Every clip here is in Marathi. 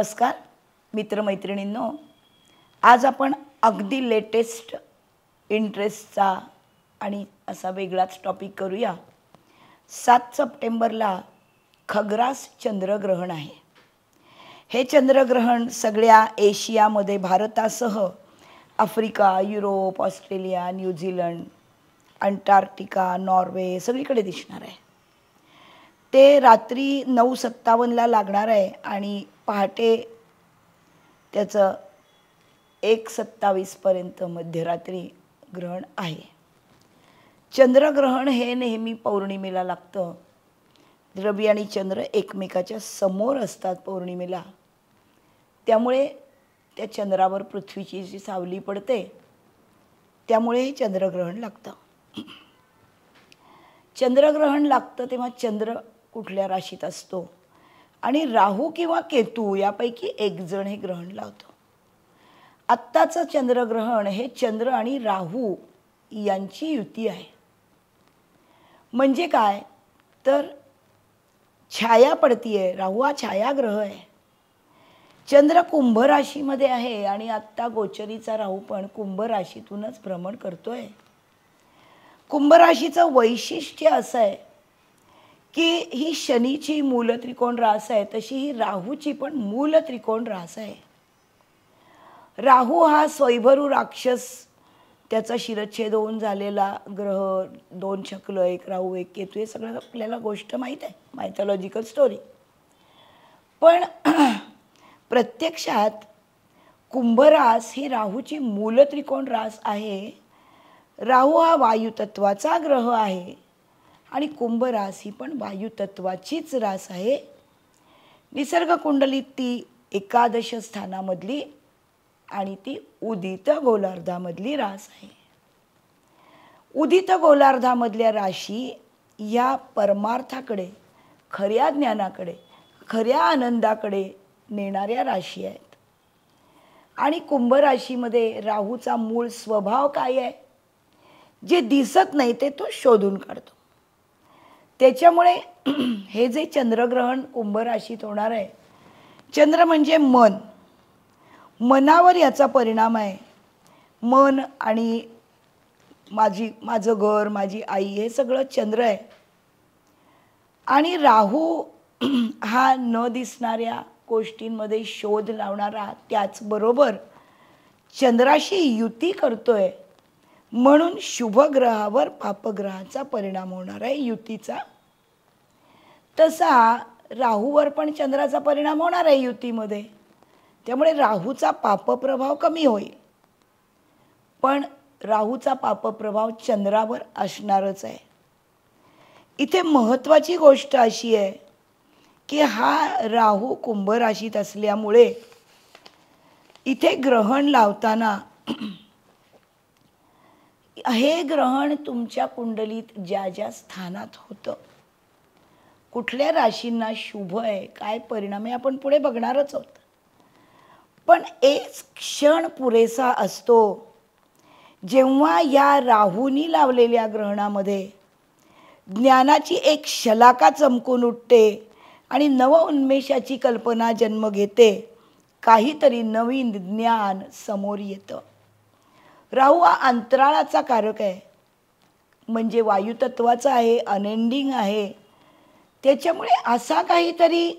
नमस्कार मित्रमैत्रिणींनो, आज आपण अगदी लेटेस्ट इंटरेस्टचा आणि असा वेगळाच टॉपिक करूया। 7 सप्टेंबरला खग्रास चंद्रग्रहण आहे। हे चंद्रग्रहण सगळ्या एशियामध्ये भारतासह Africa, Europe, Australia, New Zealand, Antarctica, Norway सगळीकडे दिसणार आहे। ते रात्री 9:57ला लागणार आहे आणि पहाटे त्याचं 1:27 पर्यंत मध्यरात्री ग्रहण आहे। चंद्रग्रहण हे नेहमी पौर्णिमेला लागतं। रवी आणि चंद्र एकमेकाच्या समोर असतात पौर्णिमेला, त्यामुळे त्या चंद्रावर पृथ्वीची जी सावली पडते त्यामुळे हे चंद्रग्रहण लागतं। चंद्रग्रहण लागतं तेव्हा चंद्र कुठल्या राशीत असतो आणि राहू किंवा केतू यापैकी एक जण हे ग्रहण लावतो। आत्ताचं चंद्रग्रहण हे चंद्र आणि राहू यांची युती आहे। म्हणजे काय तर छाया पडतीये। राहू हा छायाग्रह आहे। चंद्र कुंभ राशीमध्ये आहे आणि आत्ता गोचरीचा राहू पण कुंभ राशीतूनच भ्रमण करतोय। कुंभ राशीचं वैशिष्ट्य असं आहे की ही शनीची मूल त्रिकोण रास आहे, तशी ही राहूची पण मूल त्रिकोण रास आहे। राहू हा स्वयंभरू राक्षस, त्याचा शिरच्छेद होऊन झालेला ग्रह, 2 शक्ल, 1 राहू 1 केतू, हे सगळं आपल्याला गोष्ट माहीत आहे, मायथॉलॉजिकल स्टोरी। पण प्रत्यक्षात कुंभ रास ही राहूची मूल त्रिकोण रास आहे। राहू हा वायुतत्वाचा ग्रह आहे आणि कुंभ रास ही पण वायुतत्वाचीच रास आहे। निसर्ग कुंडलीत ती 11 स्थानामधली आणि ती उदित गोलार्धामधली रास आहे। उदित गोलार्धामधल्या राशी या परमार्थाकडे, खऱ्या ज्ञानाकडे, खऱ्या आनंदाकडे नेणाऱ्या राशी आहेत। आणि कुंभ राशीमध्ये राहूचा मूळ स्वभाव काय आहे, जे दिसत नाही ते तो शोधून काढतो। त्याच्यामुळे हे जे चंद्रग्रहण कुंभ राशीत होणार आहे, चंद्र म्हणजे मन, मनावर याचा परिणाम आहे। मन आणि माझं घर, माझी आई, हे सगळं चंद्र आहे। आणि राहू हा न दिसणाऱ्या गोष्टींमध्ये शोध लावणारा, त्याचबरोबर चंद्राशी युती करतोय, म्हणून शुभ ग्रहावर पापग्रहाचा परिणाम होणार आहे युतीचा। तसा राहूवर पण चंद्राचा परिणाम होणार आहे युतीमध्ये, त्यामुळे राहूचा पापप्रभाव कमी होईल। पण राहूचा पापप्रभाव चंद्रावर असणारच आहे। इथे महत्त्वाची गोष्ट अशी आहे की हा राहू कुंभ राशीत असल्यामुळे इथे ग्रहण लावताना हे ग्रहण तुमच्या कुंडलीत ज्या ज्या स्थानात होतं, कुठल्या राशींना शुभ आहे, काय परिणाम आहे, आपण पुढे बघणारच आहोत। पण एक क्षण पुरेसा असतो जेव्हा या राहूनी लावलेल्या ग्रहणामध्ये ज्ञानाची एक शलाका चमकून उठते आणि नवउन्मेषाची कल्पना जन्म घेते, काहीतरी नवीन ज्ञान समोर येतं। राहू हा अंतराळाचा कारक आहे, म्हणजे वायुतत्वाचा आहे, अनएंडिंग आहे। त्याच्यामुळे असा काहीतरी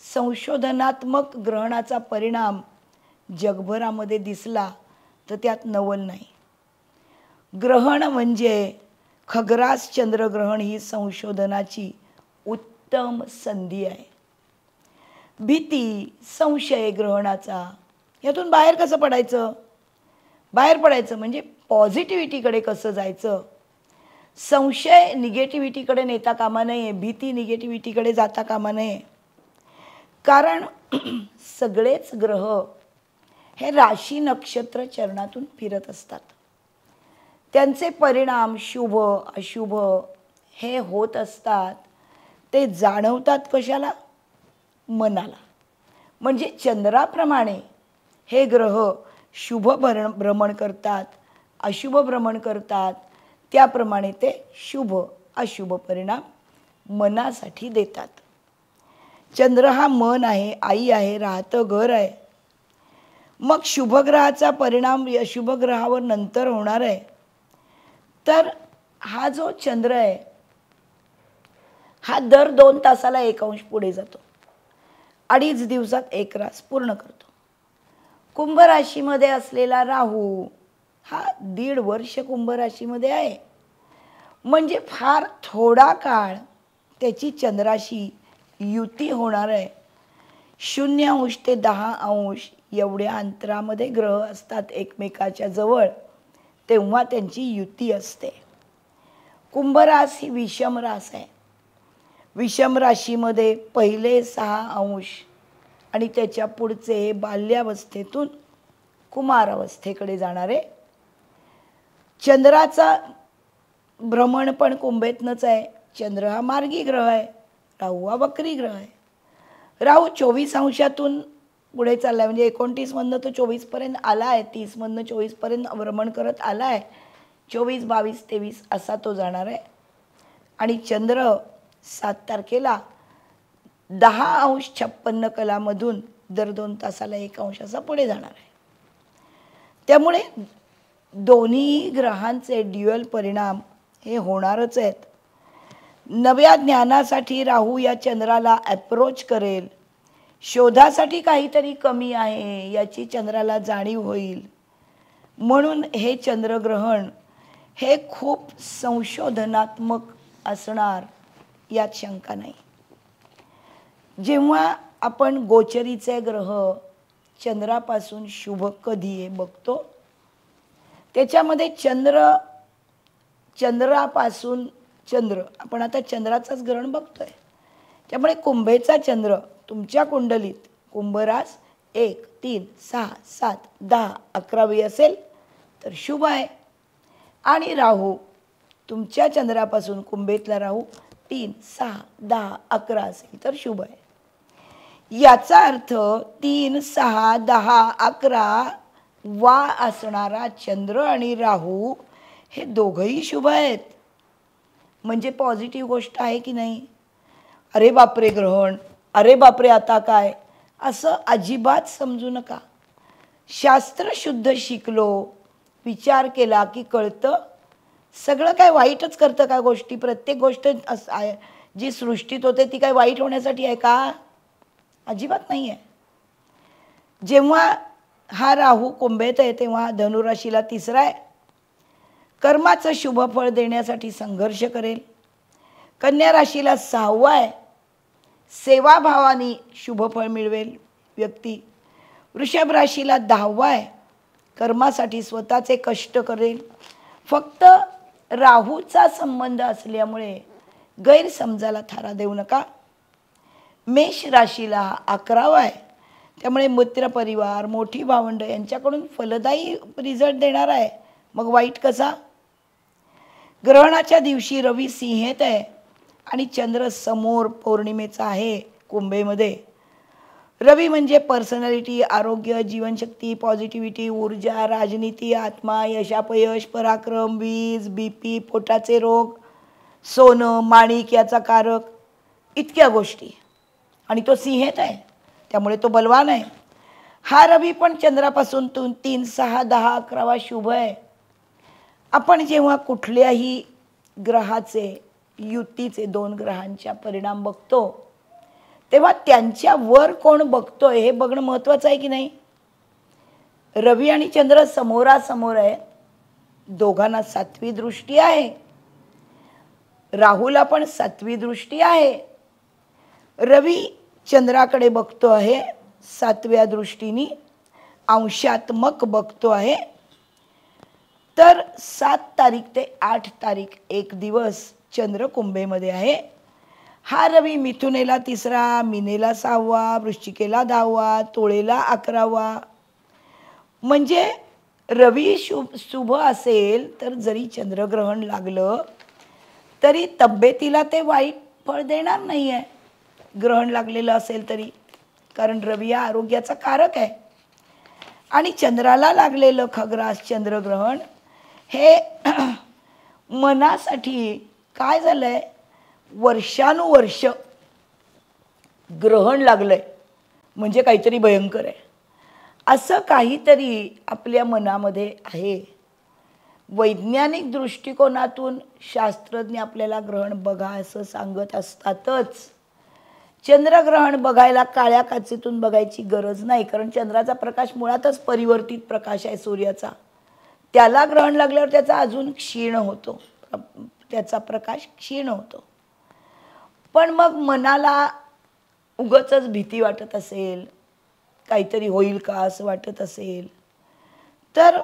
संशोधनात्मक ग्रहणाचा परिणाम जगभरामध्ये दिसला तर त्यात नवल नाही। ग्रहण म्हणजे खग्रास चंद्रग्रहण ही संशोधनाची उत्तम संधी आहे। भीती, संशय ग्रहणाचा, यातून बाहेर कसं पडायचं, बाहेर पडायचं म्हणजे पॉझिटिव्हिटीकडे कसं जायचं। संशय निगेटिव्हिटीकडे नेता कामा नये, भीती निगेटिव्हिटीकडे जाता कामा नये। कारण सगळेच ग्रह हे राशी नक्षत्र चरणातून फिरत असतात। त्यांचे परिणाम शुभ अशुभ हे होत असतात। ते जाणवतात कशाला, मनाला। म्हणजे चंद्राप्रमाणे हे ग्रह शुभ भ्रमण करतात, अशुभ भ्रमण करतात, त्याप्रमाणे ते शुभ अशुभ परिणाम मनासाठी देतात। चंद्र हा मन आहे, आई आहे, राहतं घर आहे. मग शुभग्रहाचा परिणाम अशुभग्रहावर नंतर होणार आहे. तर हा जो चंद्र आहे हा दर 2 तासाला 1 अंश पुढे जातो. 2.5 दिवसात 1 रास पूर्ण करतो. कुंभ राशीमध्ये असलेला राहू हा 1.5 वर्ष कुंभ राशीमध्ये आहे. म्हणजे फार थोडा काळ त्याची चंद्राशी युती होणार आहे. 0 ते 10 एवढ्या अंतरामध्ये ग्रह असतात एकमेकाच्या जवळ, तेव्हा त्यांची युती असते. कुंभ रास ही विषम रास आहे. विषम राशीमध्ये पहिले 6 आणि त्याच्या पुढचे बाल्यावस्थेतून कुमारावस्थेकडे जाणारे. चंद्राचा भ्रमण पण कुंभेतनंच आहे. चंद्र हा मार्गी ग्रह आहे, राहू हा वक्री ग्रह आहे. राहू 24 पुढे चालला आहे, म्हणजे 29 तो 24 आला आहे. 30 24 भ्रमण करत आला आहे. 24, 22, 23 असा तो जाणार आहे. आणि चंद्र 7 तारखेला 10 दर 2 तासाला 1 असा पुढे जाणार आहे. त्यामुळे दोन्ही ग्रहांचे ड्युअल परिणाम हे होणारच आहेत. नव्या ज्ञानासाठी राहू या चंद्राला अप्रोच करेल. शोधासाठी काहीतरी कमी आहे याची चंद्राला जाणीव होईल. म्हणून हे चंद्रग्रहण हे खूप संशोधनात्मक असणार यात शंका नाही. जेव्हा आपण गोचरीचे ग्रह चंद्रापासून शुभ कधी आहे बघतो, त्याच्यामध्ये चंद्रापासून चंद्र आपण आता चंद्राचाच ग्रहण बघतोय. त्यामुळे कुंभेचा चंद्र तुमच्या कुंडलीत कुंभ रास 1, 3, 6, 7, 10, 11 असेल तर शुभ आहे. आणि राहू तुमच्या चंद्रापासून कुंभेतला राहू 3, 6, 10, 11 असेल तर शुभ आहे. याचा अर्थ 3, 6, 10, 11 वा असणारा चंद्र आणि राहू हे दोघंही शुभ आहेत. म्हणजे पॉझिटिव्ह गोष्ट आहे की नाही. अरे बापरे ग्रहण, अरे बापरे आता काय, असं अजिबात समजू नका. शास्त्र शुद्ध शिकलो, विचार केला की कळतं सगळं काय वाईटच करतं का गोष्टी. प्रत्येक गोष्ट जी सृष्टीत होते ती काय वाईट होण्यासाठी आहे का. अजिबात नाही आहे. जेव्हा हा राहू कुंभेत आहे तेव्हा हा धनुराशीला 3रा आहे. कर्माचं शुभफळ देण्यासाठी संघर्ष करेल. कन्या राशीला 6वा आहे. सेवाभावाने शुभफळ मिळवेल व्यक्ती. वृषभ राशीला 10वा आहे. कर्मासाठी स्वतःचे कष्ट करेल. फक्त राहूचा संबंध असल्यामुळे गैरसमजाला थारा देऊ नका. मेष राशीला 11वा आहे. त्यामुळे मित्रपरिवार, मोठी भावंड यांच्याकडून फलदायी रिझल्ट देणार आहे. मग वाईट कसा. ग्रहणाच्या दिवशी रवी सिंहेत आहे आणि चंद्र समोर पौर्णिमेचा आहे कुंभेमध्ये. रवी म्हणजे पर्सनॅलिटी, आरोग्य, जीवनशक्ती, पॉझिटिव्हिटी, ऊर्जा, राजनीती, आत्मा, यशापयश, पराक्रम, वीज, BP, पोटाचे रोग, सोनं, माणिक याचा कारक, इतक्या गोष्टी. आणि तो सिंहेत आहे त्यामुळे तो बलवान आहे. हा रवी पण चंद्रापासून 3, 6, 10, 11 शुभ आहे. आपण जेव्हा कुठल्याही ग्रहाचे युतीचे 2 ग्रहांच्या परिणाम बघतो तेव्हा त्यांच्यावर कोण बघतोय हे बघणं महत्त्वाचं आहे की नाही. रवी आणि चंद्र समोरासमोर आहे. दोघांना 7वी दृष्टी आहे. राहूला पण 7वी दृष्टी आहे. रवी चंद्राकडे बघतो आहे 7व्या दृष्टीने, अंशात्मक बघतो आहे. तर 7 तारीख ते 8 तारीख 1 दिवस चंद्र कुंभेमध्ये आहे. हा रवी मिथुनेला 3रा, मीनेला 6वा, वृश्चिकेला 10वा, तुळेला 11वा. म्हणजे रवी शुभ असेल तर जरी चंद्रग्रहण लागलं तरी तब्येतीला ते वाईट फळ देणार नाही आहे ग्रहण लागलेलं असेल तरी. कारण रवी हा आरोग्याचा कारक आहे. आणि चंद्राला लागलेलं खग्रास चंद्रग्रहण हे मनासाठी काय झालंय, वर्षानुवर्ष ग्रहण लागलंय म्हणजे काहीतरी भयंकर आहे, असं काहीतरी आपल्या मनामध्ये आहे. वैज्ञानिक दृष्टिकोनातून शास्त्रज्ञ आपल्याला ग्रहण बघा असं सांगत असतातच. चंद्रग्रहण बघायला काळ्या काचेतून बघायची गरज नाही, कारण चंद्राचा प्रकाश मुळातच परिवर्तित प्रकाश आहे सूर्याचा. त्याला ग्रहण लागल्यावर त्याचा अजून क्षीण होतो, त्याचा प्रकाश क्षीण होतो. पण मग मनाला उगाचच भीती वाटत असेल, काहीतरी होईल का असं वाटत असेल, तर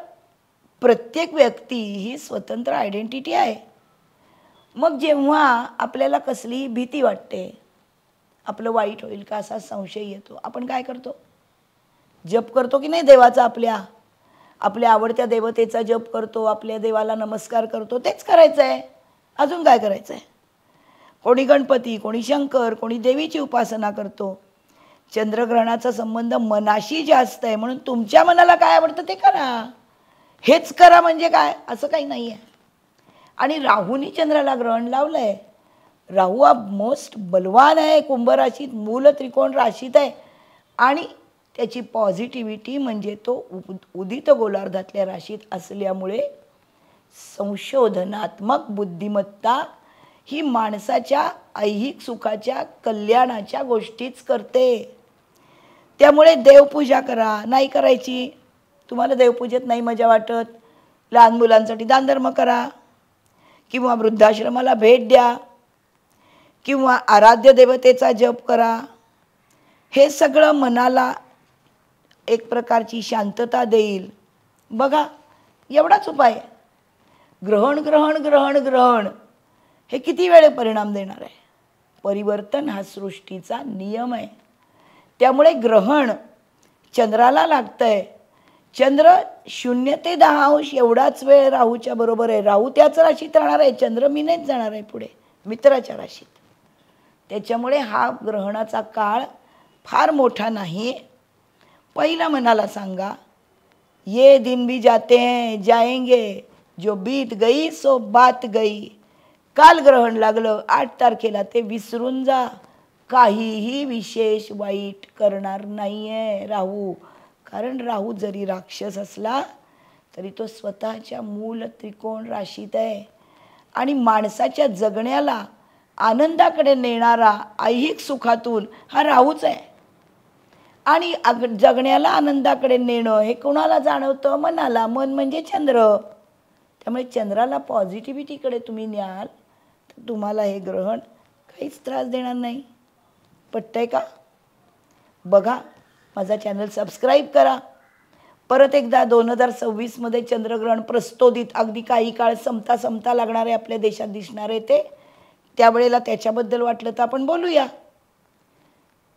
प्रत्येक व्यक्ती ही स्वतंत्र आयडेंटिटी आहे. मग जेव्हा आपल्याला कसलीही भीती वाटते, आपलं वाईट होईल का असा संशय येतो, आपण काय करतो? जप करतो की नाही देवाचा, आपल्या आवडत्या देवतेचा जप करतो, आपल्या देवाला नमस्कार करतो. तेच करायचं आहे, अजून काय करायचं आहे? कोणी गणपती, कोणी शंकर, कोणी देवीची उपासना करतो. चंद्रग्रहणाचा संबंध मनाशी जास्त आहे, म्हणून तुमच्या मनाला काय आवडतं ते करा. हेच करा म्हणजे काय असं काही नाही आहे. आणि राहूनी चंद्राला ग्रहण लावलंय. राहू हा मोस्ट बलवान आहे, कुंभ राशीत, मूल त्रिकोण राशीत आहे. आणि त्याची पॉझिटिव्हिटी म्हणजे तो उदित गोलार्धातल्या राशीत असल्यामुळे संशोधनात्मक बुद्धिमत्ता ही माणसाच्या ऐहिक सुखाच्या कल्याणाच्या गोष्टीच करते. त्यामुळे देवपूजा करा, नाही करायची, तुम्हाला देवपूजेत नाही मजा वाटत, लहान मुलांसाठी दानधर्म करा, किंवा वृद्धाश्रमाला भेट द्या, किंवा आराध्य देवतेचा जप करा. हे सगळं मनाला एक प्रकारची शांतता देईल. बघा, एवढाच उपाय. ग्रहण ग्रहण ग्रहण ग्रहण हे किती वेळ परिणाम देणार आहे? परिवर्तन हा सृष्टीचा नियम आहे. त्यामुळे ग्रहण चंद्राला लागतंय. चंद्र 0 ते 10 अंश एवढाच वेळ राहूच्या बरोबर आहे. राहू त्याच राशीत राहणार आहे, चंद्र मीनेच जाणार आहे पुढे मित्राच्या राशीत. त्याच्यामुळे हा ग्रहणाचा काळ फार मोठा नाही. पहिला मनाला सांगा, ये दिन भी जाते हैं जाएंगे, जो बीत गई सो बात गई. काल ग्रहण लागलं 8 तारखेला, ते विसरून जा. काहीही विशेष वाईट करणार नाही आहे राहू. कारण राहू जरी राक्षस असला तरी तो स्वतःच्या मूल त्रिकोण राशीत आहे. आणि माणसाच्या जगण्याला आनंदाकडे नेणारा ऐहिक सुखातून हा राहूच आहे. आणि जगण्याला आनंदाकडे नेणं हे कोणाला जाणवतं? मनाला. मन म्हणजे चंद्र. त्यामुळे चंद्राला पॉझिटिव्हिटीकडे तुम्ही न्याल तर तुम्हाला हे ग्रहण काहीच त्रास देणार नाही. पटतंय का? बघा, माझा चॅनल सबस्क्राईब करा. परत एकदा 2026 मध्ये चंद्रग्रहण प्रस्तोदित, अगदी काही काळ संपता लागणार आहे आपल्या देशात दिसणार आहे ते. त्यावेळेला त्याच्याबद्दल वाटलं तर आपण बोलूया.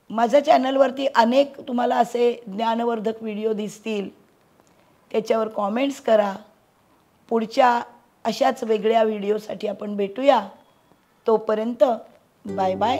माझ्या चॅनलवरती अनेक तुम्हाला असे ज्ञानवर्धक व्हिडिओ दिसतील, त्याच्यावर कॉमेंट्स करा. पुढच्या अशाच वेगळ्या व्हिडिओसाठी आपण भेटूया. तोपर्यंत बाय बाय.